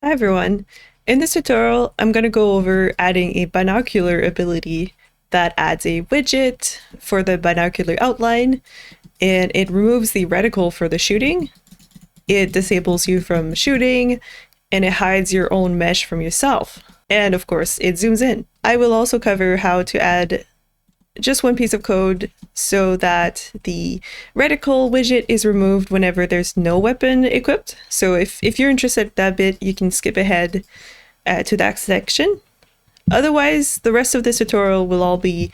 Hi everyone. In this tutorial, I'm going to go over adding a binocular ability that adds a widget for the binocular outline, and it removes the reticle for the shooting. It disables you from shooting, and it hides your own mesh from yourself. And of course, it zooms in. I will also cover how to add just one piece of code so that the reticle widget is removed whenever there's no weapon equipped. So if you're interested in that bit, you can skip ahead to that section. Otherwise, the rest of this tutorial will all be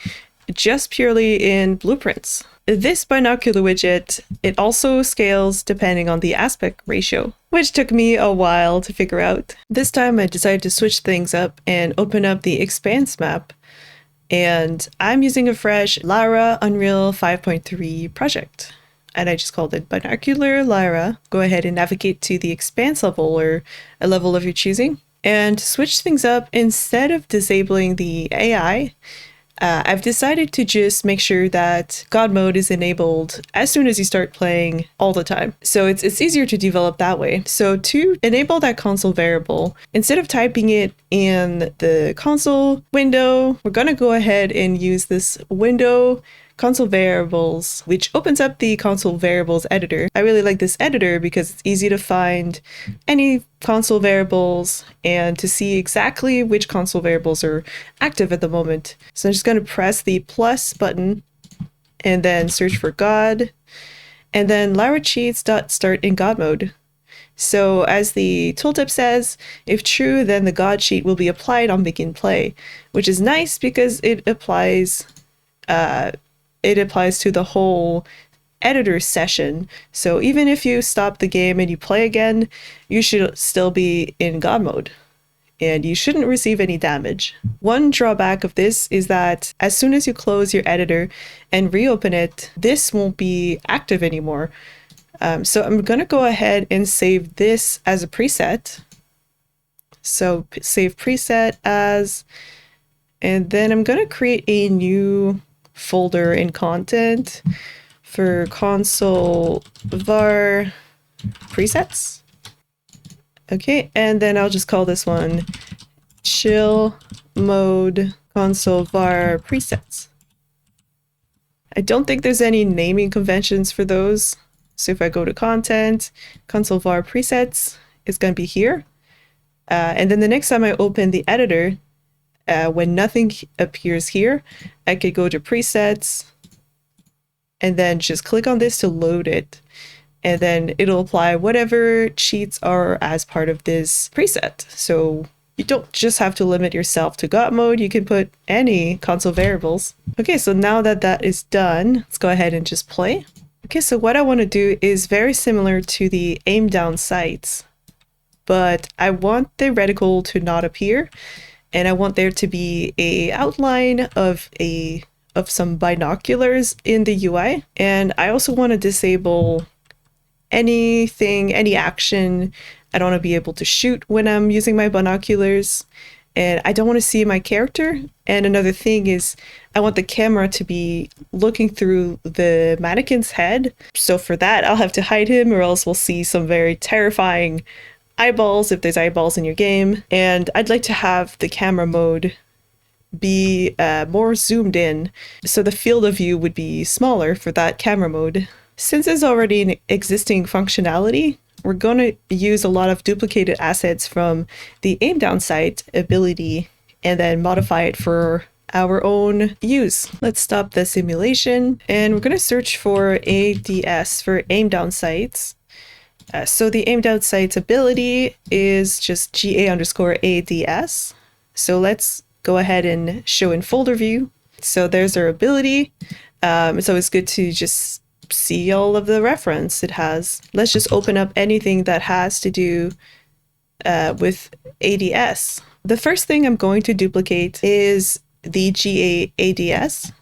just purely in blueprints. This binocular widget, it also scales depending on the aspect ratio, which took me a while to figure out. This time I decided to switch things up and open up the expanse map. And I'm using a fresh Lyra Unreal 5.3 project. And I just called it Binocular Lyra. Go ahead and navigate to the expanse level or a level of your choosing. And to switch things up, instead of disabling the AI, I've decided to just make sure that God mode is enabled as soon as you start playing all the time. So it's easier to develop that way. So to enable that console variable, instead of typing it in the console window, we're going to go ahead and use this window console variables, which opens up the console variables editor. I really like this editor because it's easy to find any console variables and to see exactly which console variables are active at the moment. So I'm just going to press the plus button and then search for God, and then Lyra cheats.start in God mode. So as the tooltip says, if true, then the God cheat will be applied on begin play, which is nice because it applies to the whole editor session. So even if you stop the game and you play again, you should still be in God mode and you shouldn't receive any damage. One drawback of this is that as soon as you close your editor and reopen it, this won't be active anymore. So I'm going to go ahead and save this as a preset. So save preset as, and then I'm going to create a new folder in content for console var presets. Okay, and then I'll just call this one chill mode console var presets. I don't think there's any naming conventions for those. So if I go to content, console var presets, it's going to be here. And then the next time I open the editor, when nothing appears here, I could go to presets and then just click on this to load it. And then it'll apply whatever cheats are as part of this preset. So you don't just have to limit yourself to God mode. You can put any console variables. Okay, so now that that is done, let's go ahead and just play. Okay, so what I want to do is very similar to the aim down sights, but I want the reticle to not appear. And I want there to be a outline of some binoculars in the UI. And I also want to disable anything, any action. I don't want to be able to shoot when I'm using my binoculars. And I don't want to see my character. And another thing is I want the camera to be looking through the mannequin's head. So for that, I'll have to hide him or else we'll see some very terrifying eyeballs if there's eyeballs in your game. And I'd like to have the camera mode be more zoomed in, so the field of view would be smaller for that camera mode. Since there's already an existing functionality, we're going to use a lot of duplicated assets from the aim down sight ability and then modify it for our own use. Let's stop the simulation and we're going to search for ADS for aim down sights. So the aim down sights ability is just GA_ADS. So let's go ahead and show in folder view. So there's our ability. It's always good to just see all of the reference it has. Let's just open up anything that has to do with ADS. The first thing I'm going to duplicate is the GA_ADS.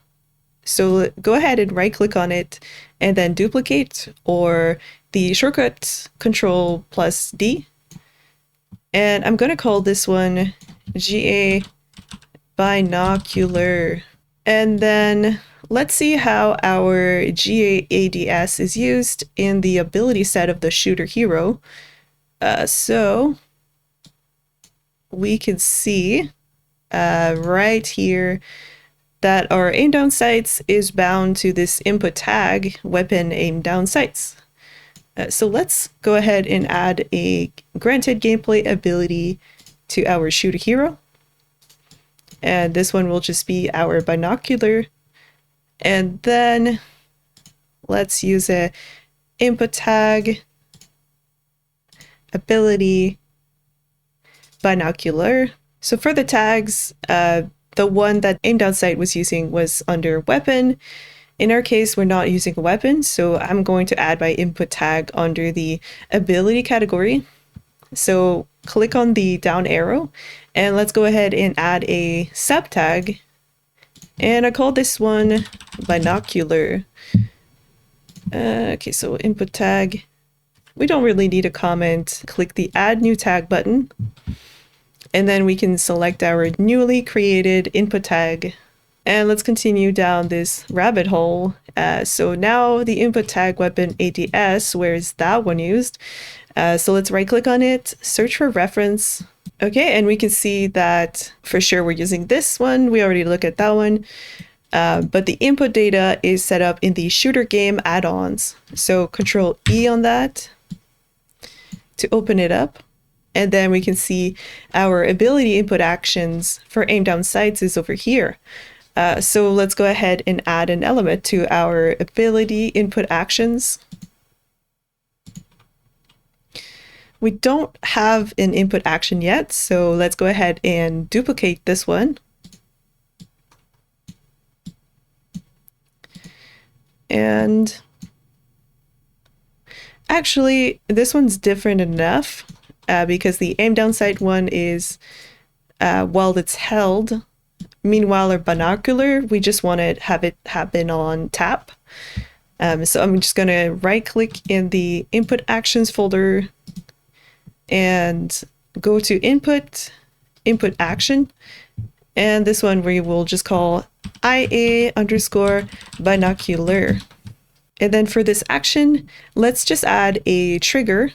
So go ahead and right click on it and then duplicate, or the shortcut Control+D. And I'm going to call this one GA Binocular. And then let's see how our GA_ADS is used in the ability set of the shooter hero. So we can see right here that our aim down sights is bound to this input tag, weapon aim down sights. So let's go ahead and add a granted gameplay ability to our shooter hero. And this one will just be our binocular. And then let's use a input tag ability binocular. So for the tags, the one that aim down sight was using was under weapon. In our case, we're not using a weapon, so I'm going to add my input tag under the ability category. So click on the down arrow and let's go ahead and add a subtag. And I call this one binocular. Okay, so input tag. We don't really need a comment. Click the add new tag button. And then we can select our newly created input tag. And let's continue down this rabbit hole. So now the input tag weapon ADS, where is that one used? So let's right click on it, search for reference. Okay, and we can see that for sure we're using this one. We already looked at that one. But the input data is set up in the shooter game add-ons. So Control E on that to open it up. And then we can see our ability input actions for aim down sights is over here. So let's go ahead and add an element to our ability input actions. We don't have an input action yet, so let's go ahead and duplicate this one. And actually, this one's different enough because the aim down sight one is while it's held. Meanwhile, our binocular, we just want to have it happen on tap. So I'm just going to right click in the input actions folder and go to input action. And this one we will just call IA underscore binocular. And then for this action, let's just add a trigger.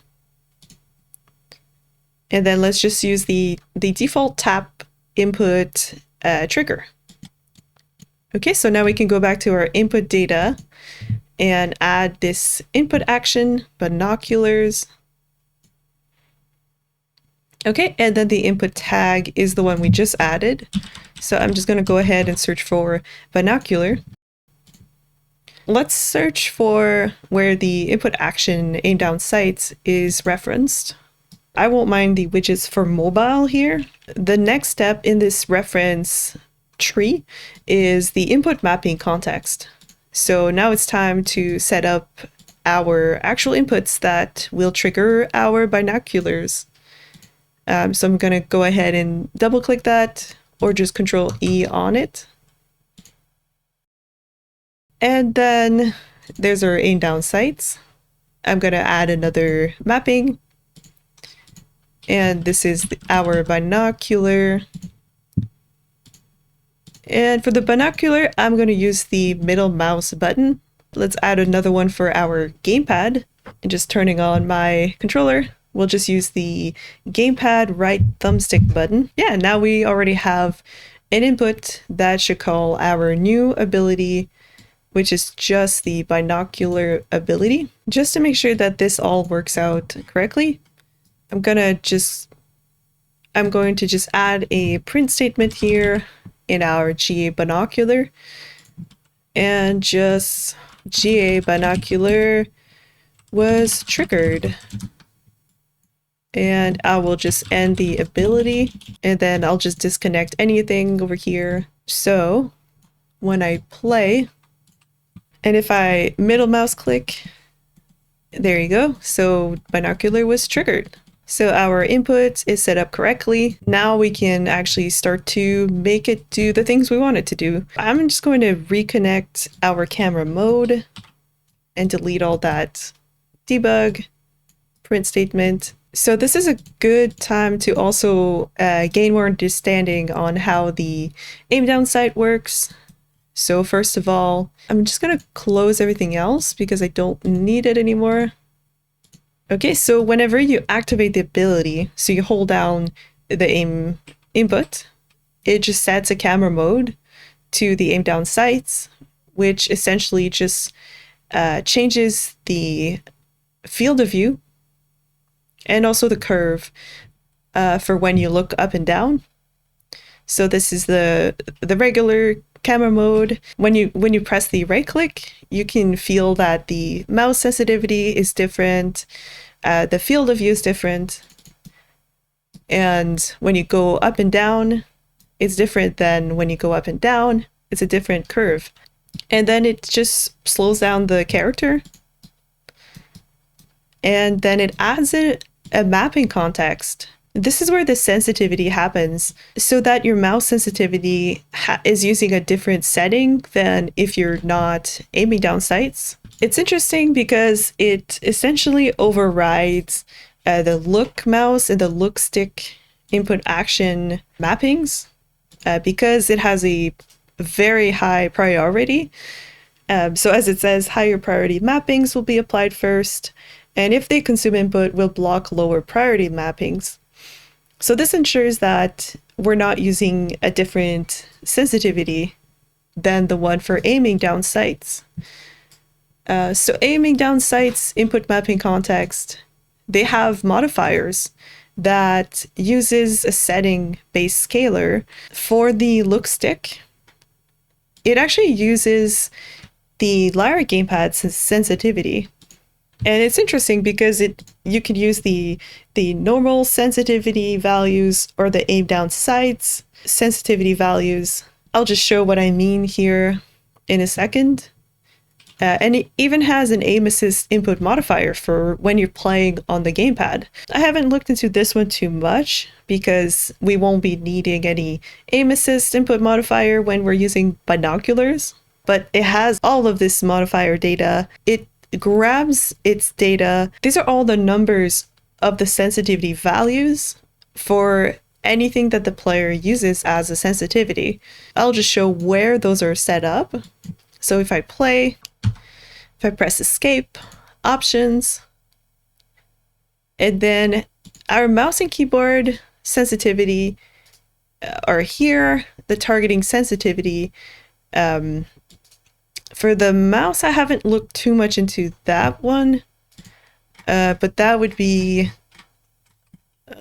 And then let's just use the default tap input trigger. Okay, so now we can go back to our input data and add this input action, binoculars. Okay, and then the input tag is the one we just added. So I'm just going to go ahead and search for binocular. Let's search for where the input action aim down sights is referenced. I won't mind the widgets for mobile here. The next step in this reference tree is the input mapping context. So now it's time to set up our actual inputs that will trigger our binoculars. So I'm going to go ahead and double click that or just Control E on it. And then there's our aim down sights. I'm going to add another mapping. And this is our binocular. And for the binocular, I'm going to use the middle mouse button. Let's add another one for our gamepad. And just turning on my controller, we'll just use the gamepad right thumbstick button. Yeah, now we already have an input that should call our new ability, which is just the binocular ability. Just to make sure that this all works out correctly, I'm going to just add a print statement here in our GA binocular and just GA binocular was triggered. And I will just end the ability and then I'll just disconnect anything over here. So when I play, and if I middle mouse click, there you go. So binocular was triggered. So our input is set up correctly. Now we can actually start to make it do the things we want it to do. I'm just going to reconnect our camera mode and delete all that debug print statement. So this is a good time to also gain more understanding on how the aim down sight works. So first of all, I'm just going to close everything else because I don't need it anymore. Okay, so whenever you activate the ability, so you hold down the aim input, it just sets a camera mode to the aim down sights, which essentially just changes the field of view and also the curve for when you look up and down. So this is the regular camera mode. When you press the right click, you can feel that the mouse sensitivity is different, the field of view is different, and when you go up and down, it's different than when you go up and down. It's a different curve. And then it just slows down the character. And then it adds a mapping context. This is where the sensitivity happens, so that your mouse sensitivity is using a different setting than if you're not aiming down sights. It's interesting because it essentially overrides the look mouse and the look stick input action mappings because it has a very high priority. So as it says, higher priority mappings will be applied first, and if they consume input, will block lower priority mappings. So this ensures that we're not using a different sensitivity than the one for aiming down sights. So aiming down sights input mapping context, they have modifiers that uses a setting-based scaler. For the look stick, it actually uses the Lyra gamepad sensitivity. And it's interesting because you could use the normal sensitivity values or the aim down sights sensitivity values. I'll just show what I mean here in a second. And it even has an aim assist input modifier for when you're playing on the gamepad. I haven't looked into this one too much because we won't be needing any aim assist input modifier when we're using binoculars, but it has all of this modifier data. It grabs its data. These are all the numbers of the sensitivity values for anything that the player uses as a sensitivity. I'll just show where those are set up. So if I play, if I press escape, options, and then our mouse and keyboard sensitivity are here, the targeting sensitivity. For the mouse, I haven't looked too much into that one, but that would be,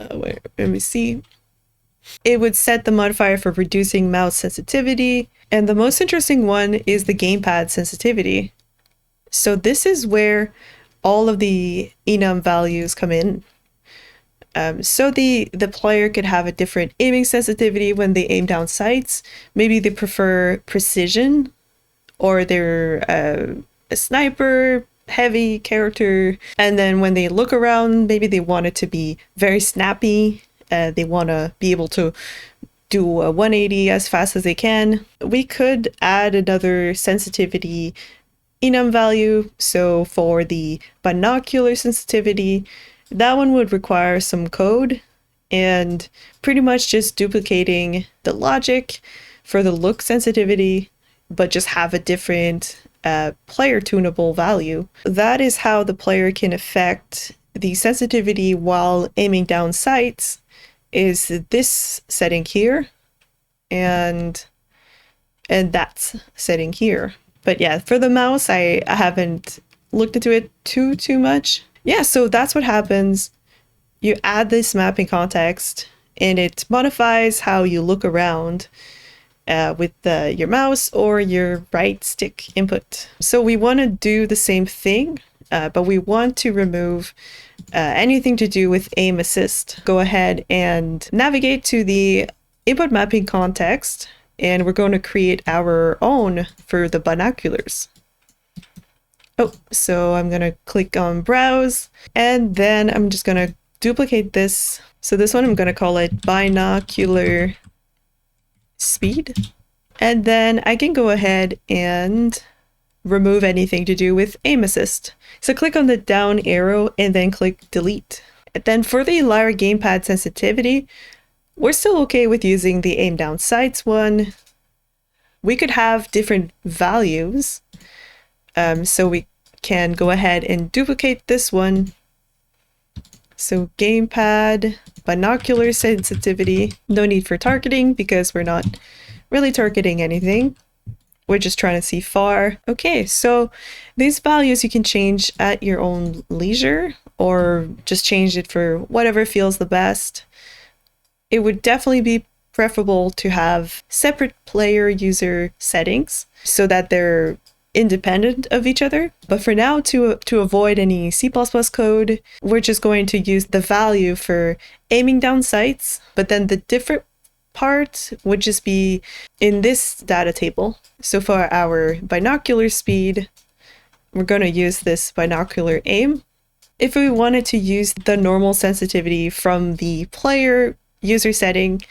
let me see. It would set the modifier for reducing mouse sensitivity, and the most interesting one is the gamepad sensitivity. So this is where all of the enum values come in. So the player could have a different aiming sensitivity when they aim down sights. Maybe they prefer precision, or they're a sniper, heavy character. And then when they look around, maybe they want it to be very snappy. They want to be able to do a 180 as fast as they can. We could add another sensitivity enum value. So for the binocular sensitivity, that one would require some code and pretty much just duplicating the logic for the look sensitivity, but just have a different player tunable value. That is how the player can affect the sensitivity while aiming down sights, is this setting here and that setting here. But yeah, for the mouse, I haven't looked into it too much. Yeah, so that's what happens. You add this mapping context and it modifies how you look around with your mouse or your right stick input. So we want to do the same thing, but we want to remove anything to do with aim assist. Go ahead and navigate to the input mapping context, and we're going to create our own for the binoculars. Oh, so I'm going to click on browse, and then I'm just going to duplicate this. So this one, I'm going to call it binocular speed. And then I can go ahead and remove anything to do with aim assist. So click on the down arrow and then click delete. And then for the Lyra gamepad sensitivity, we're still okay with using the aim down sights one. We could have different values. So we can go ahead and duplicate this one. So gamepad binocular sensitivity. No need for targeting because we're not really targeting anything. We're just trying to see far. Okay, so these values you can change at your own leisure or just change it for whatever feels the best. It would definitely be preferable to have separate player user settings so that they're independent of each other. But for now, to avoid any C++ code, we're just going to use the value for aiming down sights, but then the different part would just be in this data table. So for our binocular speed, we're going to use this binocular aim. If we wanted to use the normal sensitivity from the player user setting,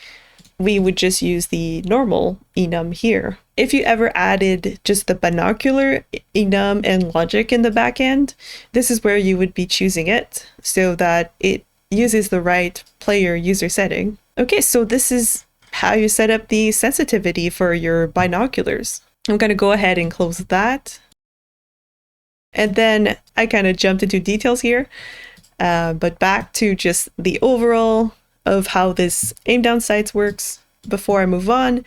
we would just use the normal enum here. If you ever added just the binocular enum and logic in the backend, this is where you would be choosing it so that it uses the right player user setting. Okay, so this is how you set up the sensitivity for your binoculars. I'm going to go ahead and close that. And then I kind of jumped into details here, but back to just the overall of how this aim down sights works. Before I move on,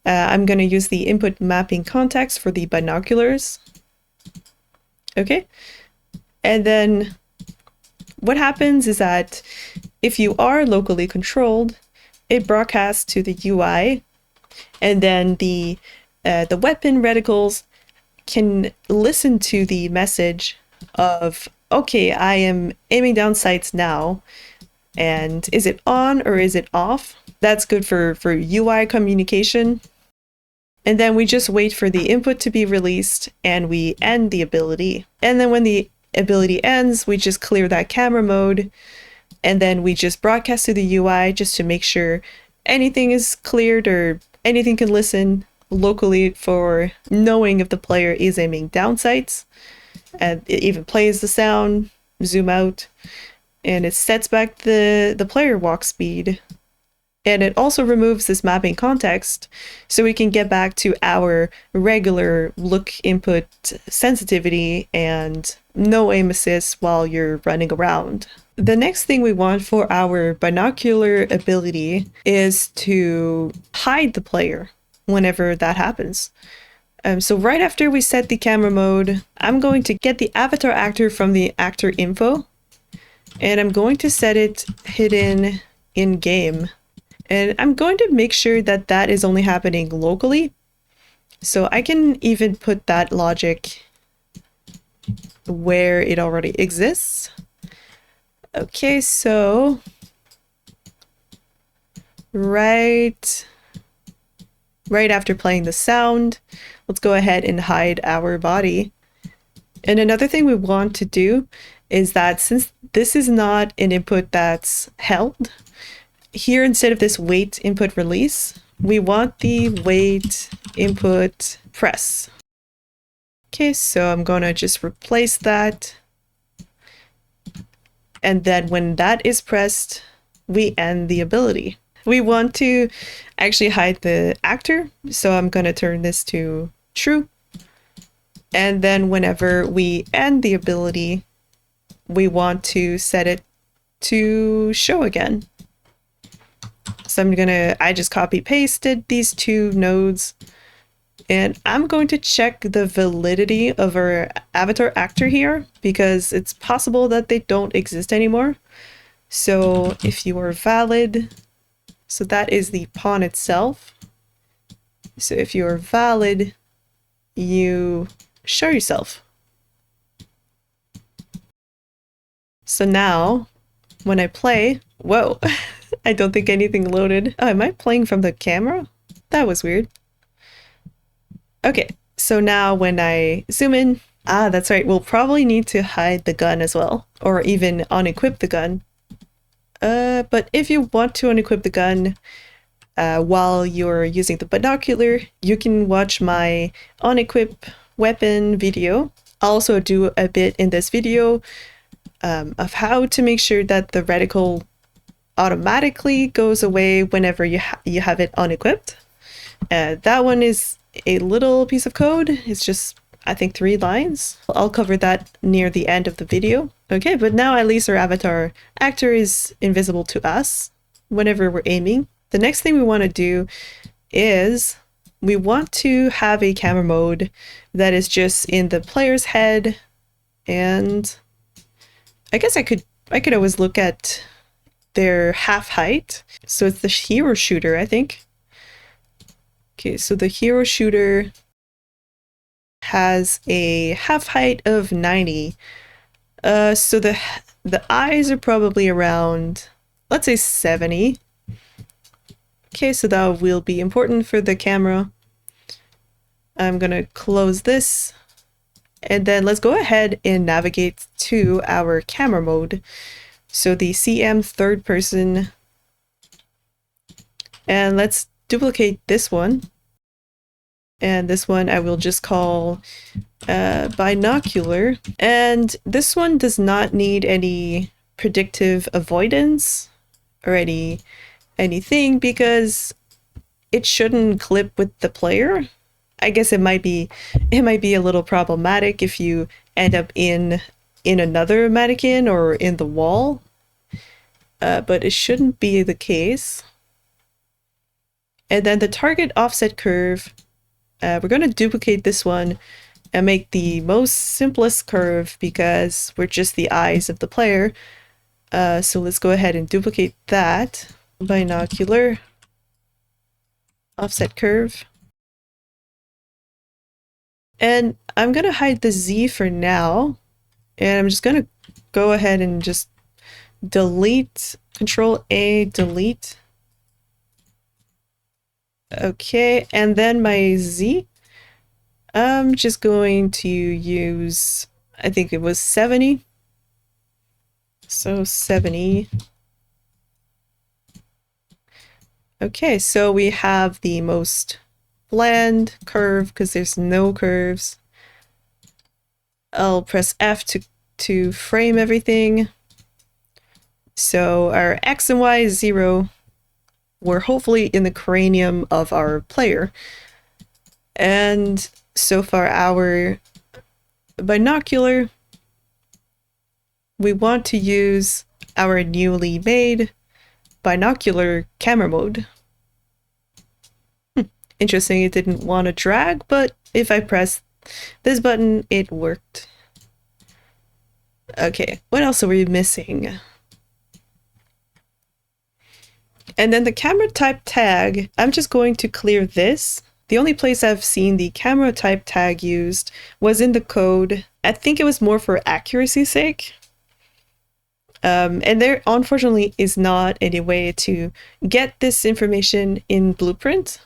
I'm going to use the input mapping context for the binoculars. Okay. And then what happens is that if you are locally controlled, it broadcasts to the UI, and then the weapon reticles can listen to the message of, okay, I am aiming down sights now, and is it on or is it off? That's good for UI communication. And then we just wait for the input to be released and we end the ability. And then when the ability ends, we just clear that camera mode, and then we just broadcast to the UI just to make sure anything is cleared or anything can listen locally for knowing if the player is aiming down sights. And it even plays the sound, zoom out, and it sets back the player walk speed. And it also removes this mapping context so we can get back to our regular look input sensitivity and no aim assist while you're running around. The next thing we want for our binocular ability is to hide the player whenever that happens. So right after we set the camera mode, I'm going to get the avatar actor from the actor info, and I'm going to set it hidden in game. And I'm going to make sure that that is only happening locally. So I can even put that logic where it already exists. Okay, so right after playing the sound, let's go ahead and hide our body. And another thing we want to do is that since this is not an input that's held, here instead of this wait input release, we want the wait input press. Okay, so I'm gonna just replace that. And then when that is pressed, we end the ability. We want to actually hide the actor, so I'm gonna turn this to true. And then whenever we end the ability, we want to set it to show again. So I just copy pasted these two nodes, and I'm going to check the validity of our avatar actor here because it's possible that they don't exist anymore. So if you are valid, so that is the pawn itself. So if you are valid, you show yourself. So now when I play, whoa, I don't think anything loaded. Oh, am I playing from the camera? That was weird. Okay, so now when I zoom in, that's right, we'll probably need to hide the gun as well, or even unequip the gun. But if you want to unequip the gun while you're using the binocular, you can watch my unequip weapon video. I'll also do a bit in this video of how to make sure that the reticle automatically goes away whenever you have it unequipped. That one is a little piece of code. It's just, I think, 3 lines. I'll cover that near the end of the video. Okay, but now at least our avatar actor is invisible to us whenever we're aiming. The next thing we want to do is we want to have a camera mode that is just in the player's head, and I guess I could always look at their half height. So it's the hero shooter, I think. Okay, so the hero shooter has a half height of 90. So the eyes are probably around, let's say 70. Okay, so that will be important for the camera. I'm gonna close this, and then let's go ahead and navigate to our camera mode. So the CM third person, and let's duplicate this one. And this one I will just call binocular. And this one does not need any predictive avoidance or anything because it shouldn't clip with the player. I guess it might be a little problematic if you end up in another mannequin or in the wall, but it shouldn't be the case. And then the target offset curve, we're going to duplicate this one and make the most simplest curve because we're just the eyes of the player. So let's go ahead and duplicate that. Binocular offset curve. And I'm going to hide the Z for now. And I'm just going to go ahead and just delete, Control A, delete. Okay, and then my Z, I'm just going to use, I think it was 70. So 70. Okay, so we have the most bland curve because there's no curves. I'll press F to frame everything. So our X and Y is 0. We're hopefully in the cranium of our player. And so far our binocular, we want to use our newly made binocular camera mode. Interesting, it didn't want to drag, but if I press this button, it worked. Okay, what else are we missing? And then the camera type tag, I'm just going to clear this. The only place I've seen the camera type tag used was in the code. I think it was more for accuracy's sake. And there unfortunately is not any way to get this information in Blueprint.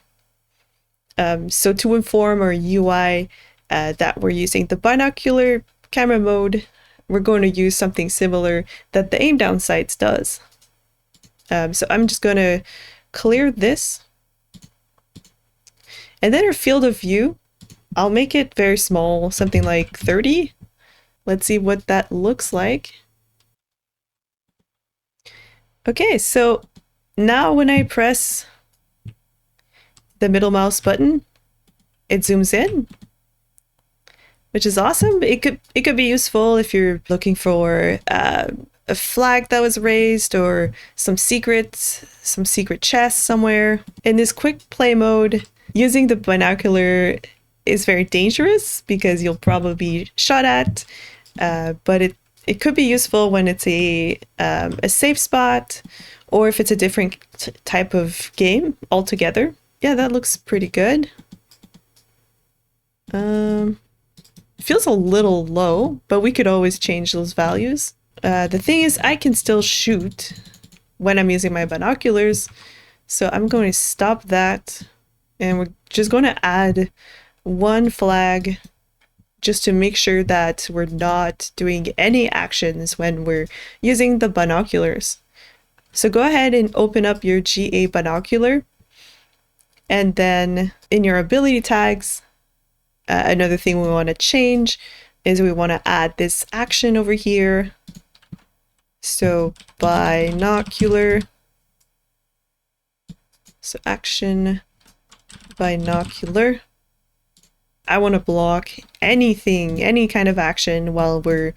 So to inform our UI that we're using the binocular camera mode, we're going to use something similar that the aim down sights does. So I'm just going to clear this. And then our field of view, I'll make it very small, something like 30. Let's see what that looks like. Okay, so now when I press the middle mouse button, it zooms in, which is awesome. It could be useful if you're looking for a flag that was raised or some secret chest somewhere. In this quick play mode, using the binocular is very dangerous because you'll probably be shot at, but it could be useful when it's a safe spot or if it's a different type of game altogether. Yeah, that looks pretty good. It feels a little low, but we could always change those values. The thing is, I can still shoot when I'm using my binoculars, so I'm going to stop that, and we're just going to add one flag just to make sure that we're not doing any actions when we're using the binoculars. So go ahead and open up your GA binocular, and then in your ability tags, another thing we want to change is we want to add this action over here. So binocular, so action binocular. I want to block anything, any kind of action while we're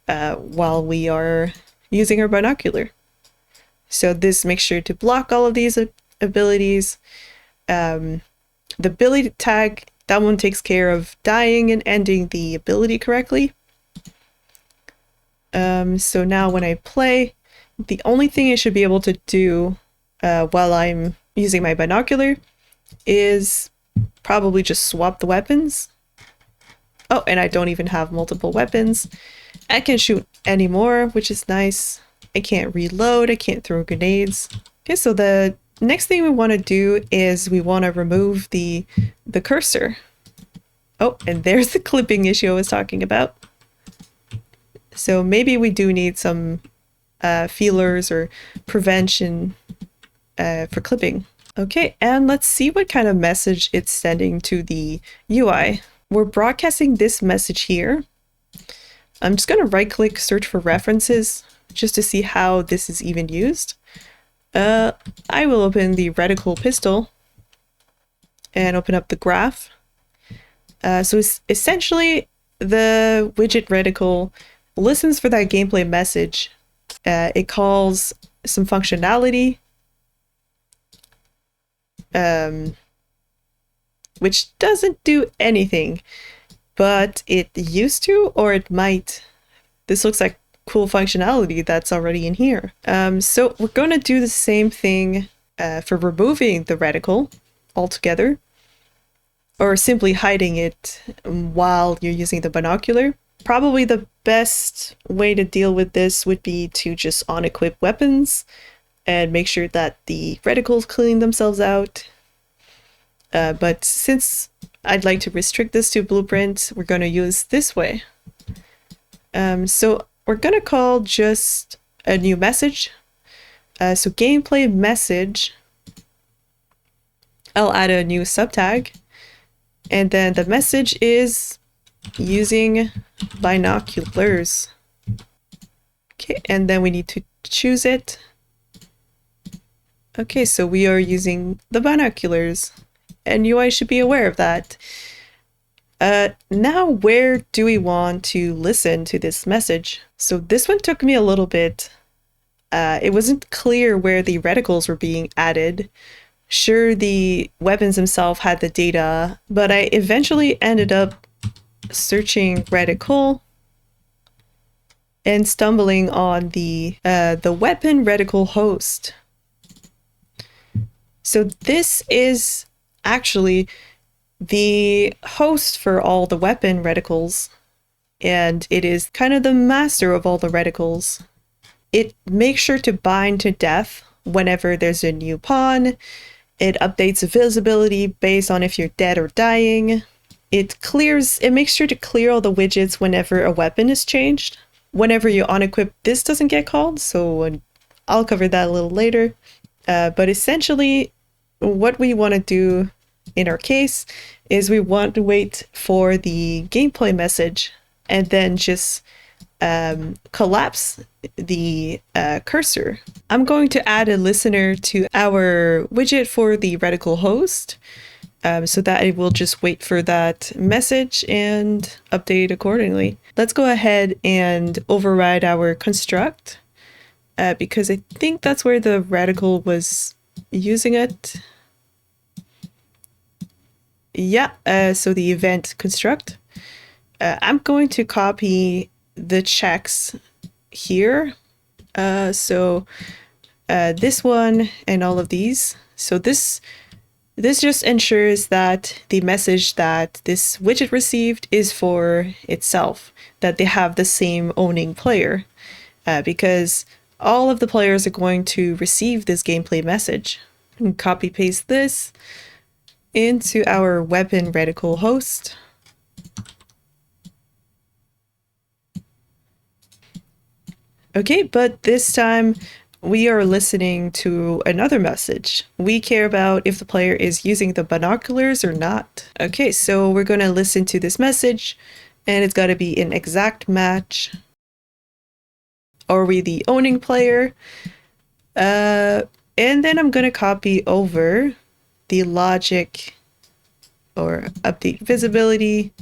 while we are using our binocular. So this makes sure to block all of these abilities. The ability tag, that one takes care of dying and ending the ability correctly. So now when I play, the only thing I should be able to do while I'm using my binocular is probably just swap the weapons. Oh, and I don't even have multiple weapons. I can shoot anymore, which is nice. I can't reload, I can't throw grenades. Okay, so the next thing we want to do is we want to remove the cursor. Oh, and there's the clipping issue I was talking about. So maybe we do need some feelers or prevention for clipping. Okay, and let's see what kind of message it's sending to the UI. We're broadcasting this message here. I'm just going to right click search for references just to see how this is even used. I will open the reticle pistol and open up the graph. So it's essentially the widget reticle listens for that gameplay message. It calls some functionality, which doesn't do anything, but it used to, or it might. This looks like cool functionality that's already in here. So we're going to do the same thing for removing the reticle altogether, or simply hiding it while you're using the binocular. Probably the best way to deal with this would be to just unequip weapons and make sure that the reticles clean themselves out. But since I'd like to restrict this to blueprint, we're going to use this way. So we're going to call just a new message. So gameplay message. I'll add a new subtag. And then the message is using binoculars. Okay, and then we need to choose it. Okay, so we are using the binoculars, and UI should be aware of that. Now, where do we want to listen to this message? So this one took me a little bit. It wasn't clear where the reticles were being added. Sure, the weapons themselves had the data, but I eventually ended up searching reticle and stumbling on the weapon reticle host. So this is actually the host for all the weapon reticles, and it is kind of the master of all the reticles. It makes sure to bind to death whenever there's a new pawn. It updates visibility based on if you're dead or dying. It makes sure to clear all the widgets whenever a weapon is changed. Whenever you unequip, this doesn't get called, so I'll cover that a little later. But essentially, what we want to do in our case is we want to wait for the gameplay message and then just collapse the cursor. I'm going to add a listener to our widget for the reticle host so that it will just wait for that message and update accordingly. Let's go ahead and override our construct because I think that's where the reticle was using it. Yeah, so the event construct. I'm going to copy the checks here. So this one and all of these. So this just ensures that the message that this widget received is for itself, that they have the same owning player, because all of the players are going to receive this gameplay message. And copy paste this into our weapon reticle host. Okay, but this time we are listening to another message. We care about if the player is using the binoculars or not. Okay, so we're going to listen to this message, and it's got to be an exact match. Are we the owning player? And then I'm going to copy over the logic or update visibility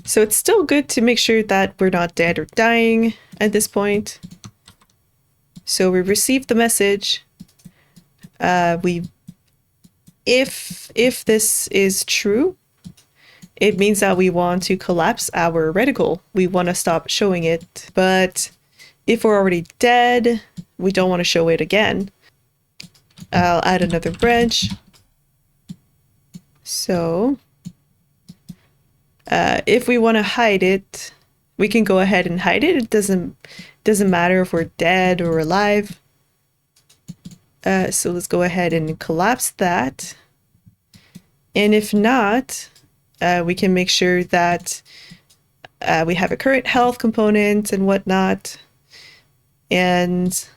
So it's still good to make sure that we're not dead or dying at this point. So we received the message. If this is true, it means that we want to collapse our reticle. We want to stop showing it. But if we're already dead, we don't want to show it again. I'll add another branch. So if we want to hide it, we can go ahead and hide it. It doesn't matter if we're dead or alive. So let's go ahead and collapse that. And if not, we can make sure that we have a current health component and whatnot. And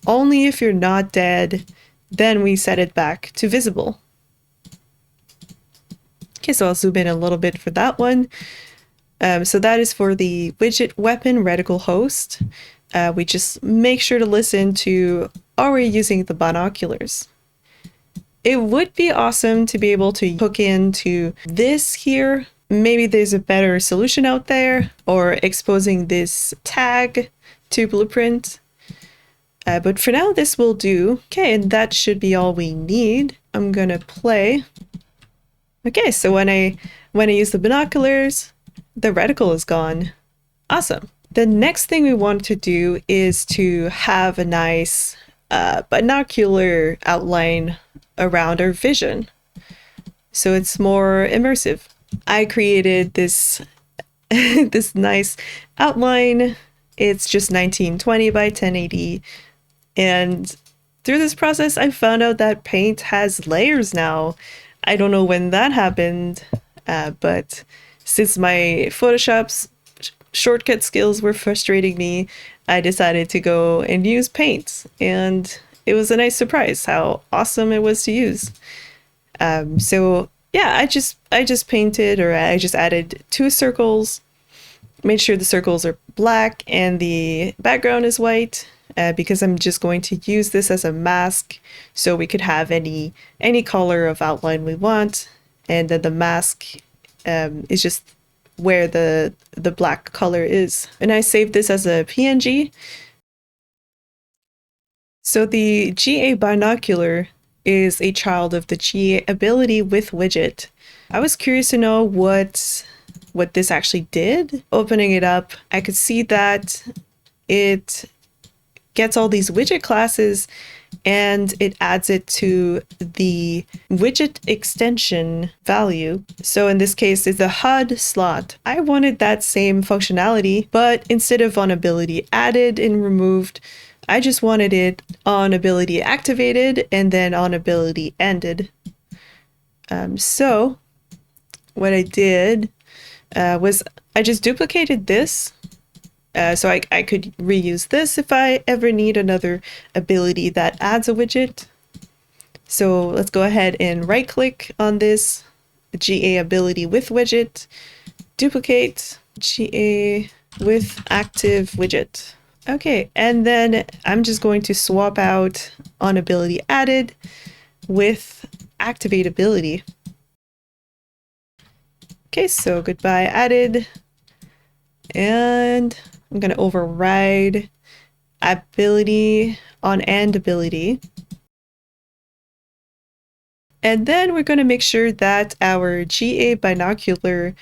only if you're not dead, then we set it back to visible. Okay, so I'll zoom in a little bit for that one. So that is for the widget weapon reticle host. We just make sure to listen to, are we using the binoculars? It would be awesome to be able to hook into this here. Maybe there's a better solution out there, or exposing this tag to blueprint. But for now, this will do. Okay, and that should be all we need. I'm gonna play. Okay, so when I use the binoculars, the reticle is gone. Awesome. The next thing we want to do is to have a nice binocular outline around our vision, so it's more immersive. I created this this nice outline. It's just 1920 by 1080, and through this process I found out that Paint has layers now. I don't know when that happened, but since my Photoshop's shortcut skills were frustrating me, I decided to go and use Paint, and it was a nice surprise how awesome it was to use. So yeah, I just painted, or I just added 2 circles, made sure the circles are black and the background is white, because I'm just going to use this as a mask, so we could have any color of outline we want, and then the mask is just where the black color is. And I saved this as a PNG. So the GA binocular is a child of the GA ability with widget. I was curious to know what this actually did. Opening it up, I could see that it gets all these widget classes and it adds it to the widget extension value. So in this case, it's a HUD slot. I wanted that same functionality, but instead of on ability added and removed, I just wanted it on ability activated and then on ability ended. So what I did was I just duplicated this. So I could reuse this if I ever need another ability that adds a widget. So let's go ahead and right click on this GA ability with widget, duplicate GA with active widget. Okay, and then I'm just going to swap out on ability added with activate ability. Okay, so goodbye added, and I'm going to override ability on and ability. And then we're going to make sure that our GA binocular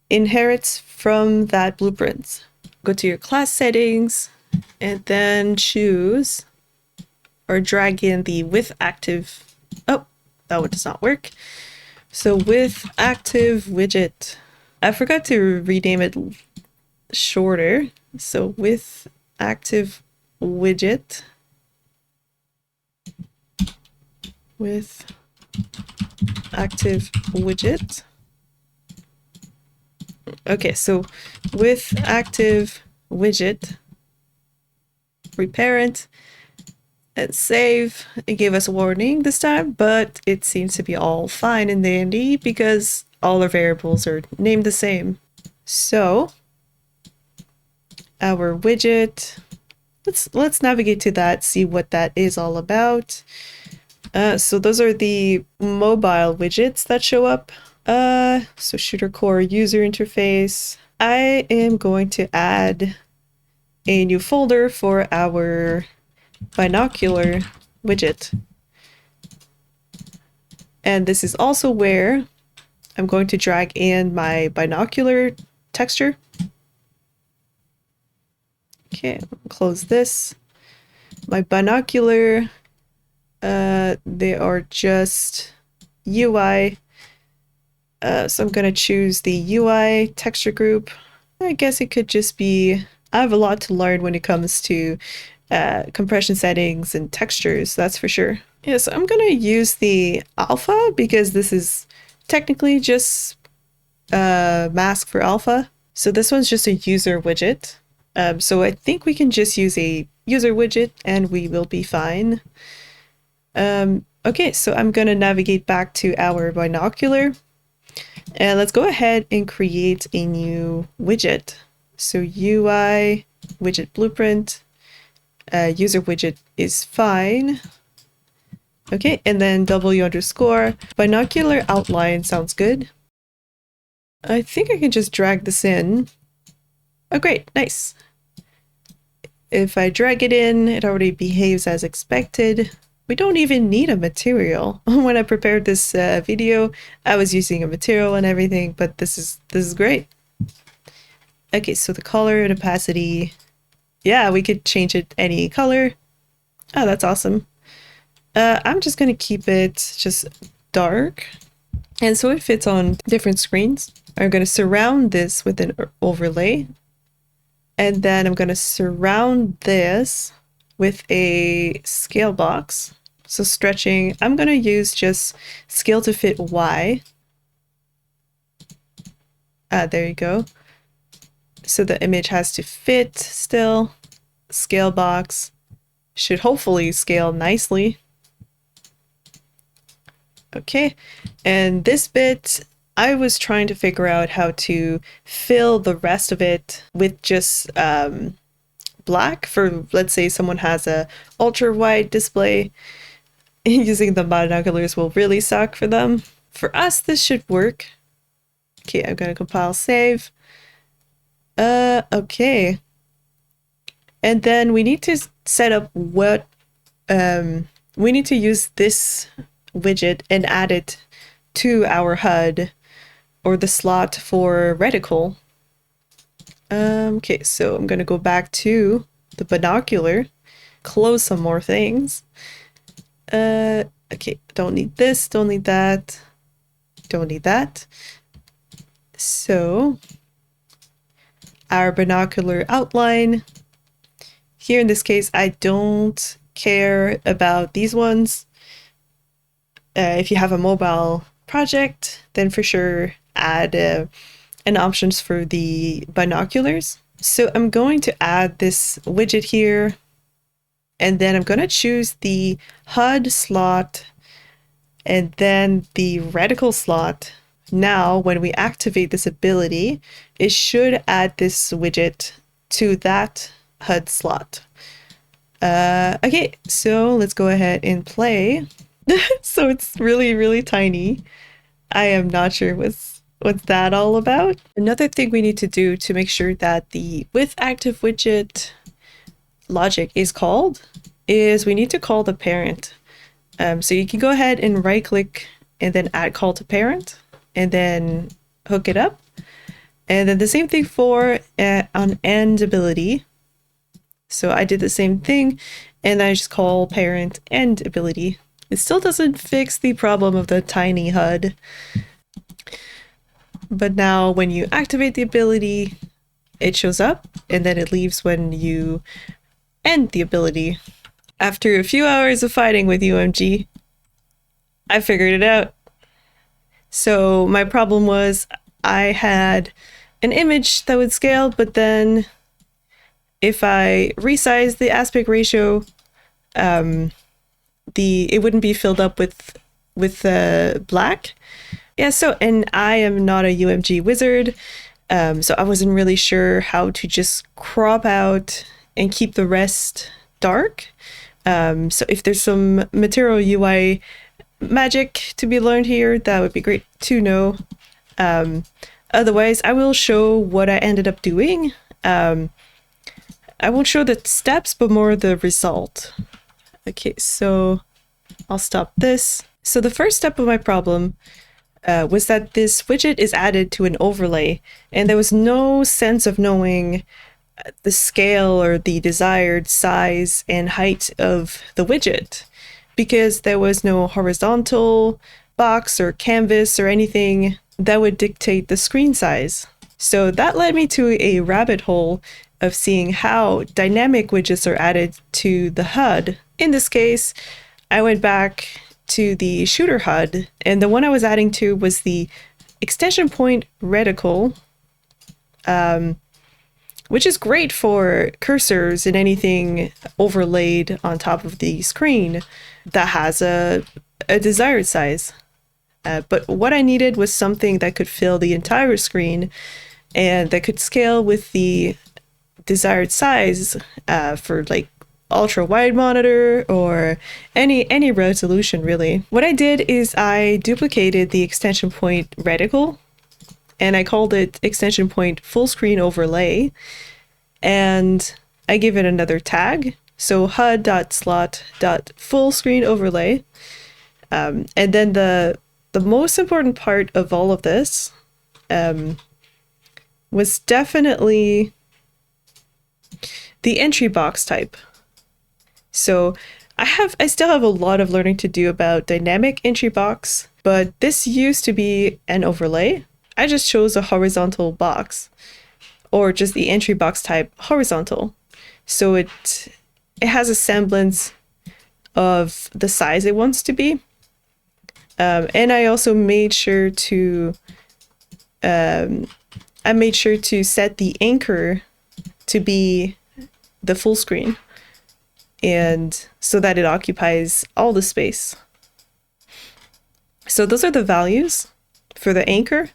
inherits from that blueprint. Go to your class settings and then choose or drag in the with active. Oh, that one does not work. So with active widget, I forgot to rename it shorter. So with active widget, with active widget. Okay, so with active widget, reparent, and save. It gave us a warning this time, but it seems to be all fine and dandy because all our variables are named the same. So our widget, let's navigate to that, see what that is all about. So those are the mobile widgets that show up. So shooter core user interface, I am going to add a new folder for our binocular widget. And this is also where I'm going to drag in my binocular texture. Okay, close this. My binocular, they are just UI. So I'm gonna choose the UI texture group. I guess it could just be, I have a lot to learn when it comes to compression settings and textures, that's for sure. Yeah, so I'm gonna use the alpha because this is technically just a mask for alpha. So this one's just a user widget. So I think we can just use a user widget and we will be fine. Okay, so I'm gonna navigate back to our binocular and let's go ahead and create a new widget. So UI widget blueprint, user widget is fine. Okay, and then W underscore binocular outline sounds good. I think I can just drag this in. Oh, great, nice. If I drag it in, it already behaves as expected. We don't even need a material. When I prepared this video, I was using a material and everything, but this is great. Okay, so the color and opacity, yeah, we could change it any color. Oh, that's awesome. I'm just gonna keep it just dark, and so it fits on different screens. I'm gonna surround this with an overlay, and then I'm gonna surround this with a scale box. So stretching, I'm gonna use just scale to fit Y. There you go. So the image has to fit still. Scale box should hopefully scale nicely. Okay, and this bit, I was trying to figure out how to fill the rest of it with just black for, let's say someone has a ultra wide display. Using the binoculars will really suck for them. For us, this should work. Okay, I'm gonna compile save. Okay. And then we need to set up what, we need to use this widget and add it to our HUD or the slot for reticle. Okay, so I'm gonna go back to the binocular, close some more things. Okay, don't need this, don't need that, don't need that. So our binocular outline. Here in this case, I don't care about these ones. If you have a mobile project, then for sure add an options for the binoculars. So I'm going to add this widget here, and then I'm going to choose the HUD slot and then the reticle slot. Now, when we activate this ability, it should add this widget to that HUD slot. Okay, so let's go ahead and play. So it's really, really tiny. I am not sure what's that all about. Another thing we need to do to make sure that the with active widget logic is called is we need to call the parent. So you can go ahead and right click and then add call to parent and then hook it up. And then the same thing for on end ability. So I did the same thing and I just call parent end ability. It still doesn't fix the problem of the tiny HUD. But now when you activate the ability, it shows up and then it leaves when you end the ability. After a few hours of fighting with UMG, I figured it out. So my problem was I had an image that would scale, but then if I resize the aspect ratio, it wouldn't be filled up with black. Yeah, so, and I am not a UMG wizard, so I wasn't really sure how to just crop out and keep the rest dark. So if there's some material UI magic to be learned here, that would be great to know. Otherwise, I will show what I ended up doing. I won't show the steps, but more the result. Okay, so I'll stop this. So the first step of my problem was that this widget is added to an overlay, and there was no sense of knowing the scale or the desired size and height of the widget, because there was no horizontal box or canvas or anything that would dictate the screen size. So that led me to a rabbit hole of seeing how dynamic widgets are added to the HUD. In this case, I went back to the shooter HUD, and the one I was adding to was the extension point reticle, which is great for cursors and anything overlaid on top of the screen that has a desired size. But what I needed was something that could fill the entire screen and that could scale with the desired size for like ultra wide monitor or any resolution really. What I did is I duplicated the extension point reticle and I called it extension point full screen overlay, and I give it another tag. So HUD.slot.full screen overlay. And then the most important part of all of this was definitely the entry box type. So I still have a lot of learning to do about dynamic entry box, but this used to be an overlay. I just chose a horizontal box, or just the entry box type horizontal. So it has a semblance of the size it wants to be. And I also made sure to set the anchor to be the full screen, and so that it occupies all the space. So those are the values for the anchor.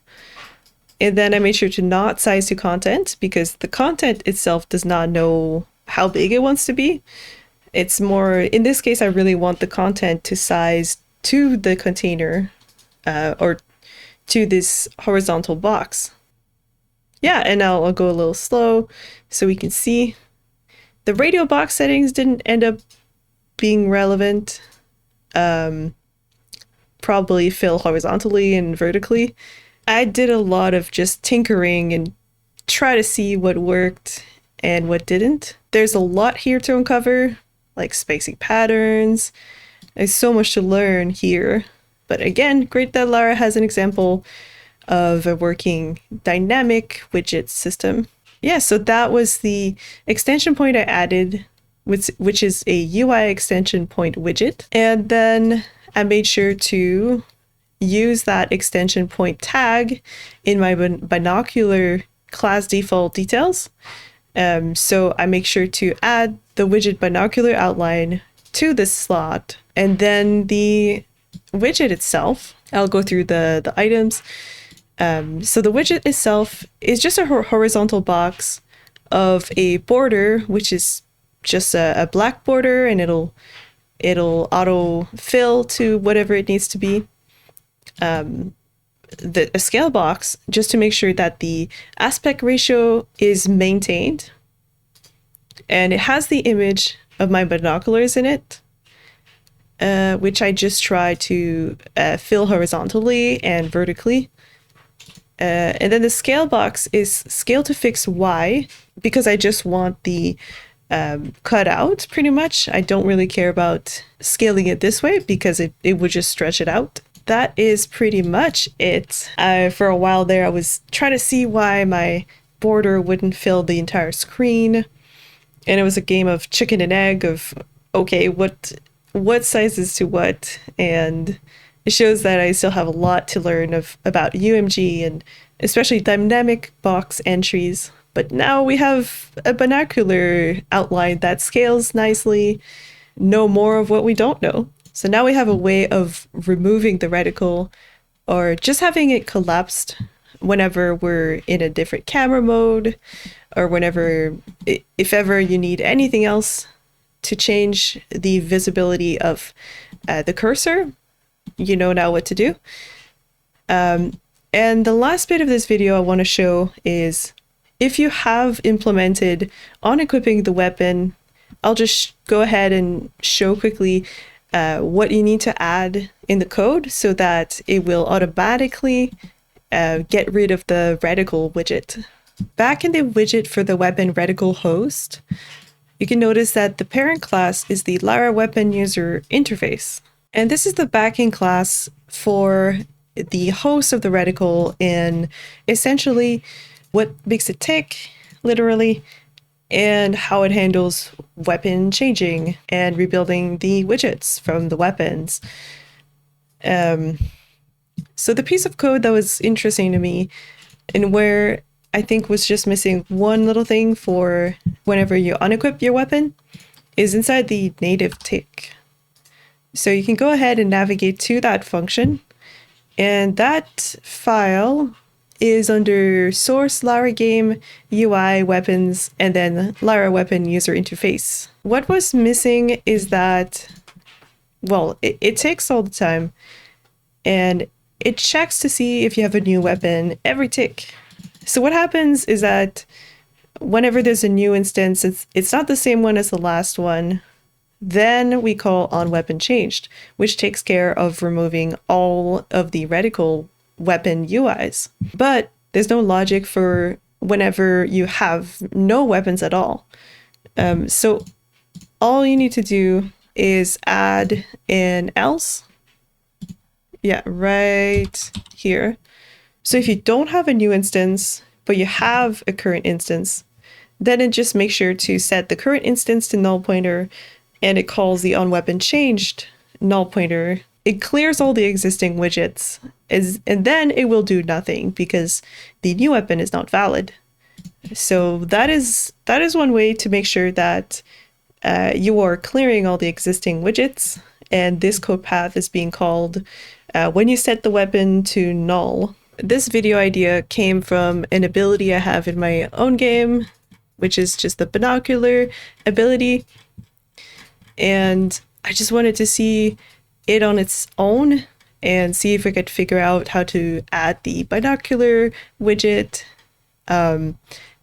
And then I made sure to not size to content, because the content itself does not know how big it wants to be. It's more, in this case, I really want the content to size to the container or to this horizontal box. Yeah, and I'll go a little slow so we can see. The radial box settings didn't end up being relevant. Probably fill horizontally and vertically. I did a lot of just tinkering and try to see what worked and what didn't. There's a lot here to uncover, like spacing patterns. There's so much to learn here. But again, great that Lyra has an example of a working dynamic widget system. Yeah, so that was the extension point I added, which is a UI extension point widget. And then I made sure to use that extension point tag in my binocular class default details. So I make sure to add the widget binocular outline to this slot, and then the widget itself, I'll go through the items. So the widget itself is just a horizontal box of a border, which is just a black border, and it'll auto fill to whatever it needs to be. A scale box just to make sure that the aspect ratio is maintained, and it has the image of my binoculars in it, which I just try to fill horizontally and vertically. And then the scale box is scale to fix Y, because I just want the cut out pretty much. I don't really care about scaling it this way because it would just stretch it out. That is pretty much it. For a while there, I was trying to see why my border wouldn't fill the entire screen. And it was a game of chicken and egg of, okay, what sizes to what? And it shows that I still have a lot to learn about UMG and especially dynamic box entries. But now we have a binocular outline that scales nicely, know more of what we don't know. So now we have a way of removing the reticle or just having it collapsed whenever we're in a different camera mode, or whenever, if ever you need anything else to change the visibility of the cursor, you know now what to do. And And the last bit of this video I want to show is if you have implemented unequipping the weapon, I'll just go ahead and show quickly what you need to add in the code so that it will automatically get rid of the reticle widget. Back in the widget for the weapon reticle host, you can notice that the parent class is the Lyra weapon user interface. And this is the backing class for the host of the reticle and essentially what makes it tick, literally, and how it handles weapon changing and rebuilding the widgets from the weapons. So the piece of code that was interesting to me and where I think was just missing one little thing for whenever you unequip your weapon is inside the native tick. So you can go ahead and navigate to that function, and that file is under source Lyra game UI weapons and then Lyra weapon user interface. What was missing is that, well, it ticks all the time and it checks to see if you have a new weapon every tick. So what happens is that whenever there's a new instance, it's not the same one as the last one. Then we call onWeaponChanged, which takes care of removing all of the reticle weapon UIs. But there's no logic for whenever you have no weapons at all. So all you need to do is add an else. Yeah, right here. So if you don't have a new instance, but you have a current instance, then it just makes sure to set the current instance to null pointer, and it calls the onWeaponChanged null pointer. It clears all the existing widgets, and then it will do nothing because the new weapon is not valid. So that is one way to make sure that you are clearing all the existing widgets, and this code path is being called when you set the weapon to null. This video idea came from an ability I have in my own game, which is just the Binocular ability. And I just wanted to see it on its own and see if I could figure out how to add the binocular widget and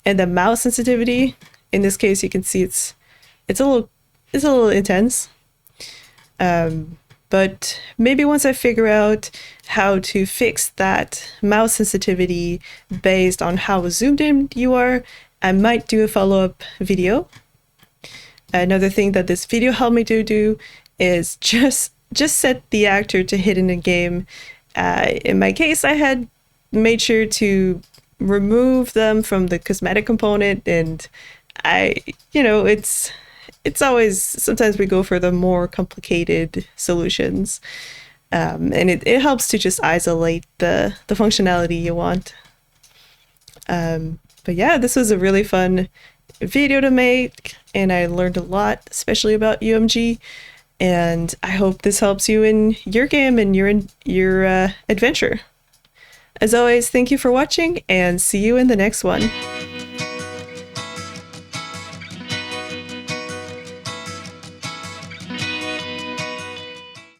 the mouse sensitivity. In this case, you can see it's a little intense. But maybe once I figure out how to fix that mouse sensitivity based on how zoomed in you are, I might do a follow-up video. Another thing that this video helped me to do is just set the actor to hidden in game. In my case, I had made sure to remove them from the cosmetic component, and it's always, sometimes we go for the more complicated solutions. And it helps to just isolate the functionality you want. But yeah, this was a really fun video to make, and I learned a lot, especially about UMG. And I hope this helps you in your game and your adventure. As always, thank you for watching, and see you in the next one.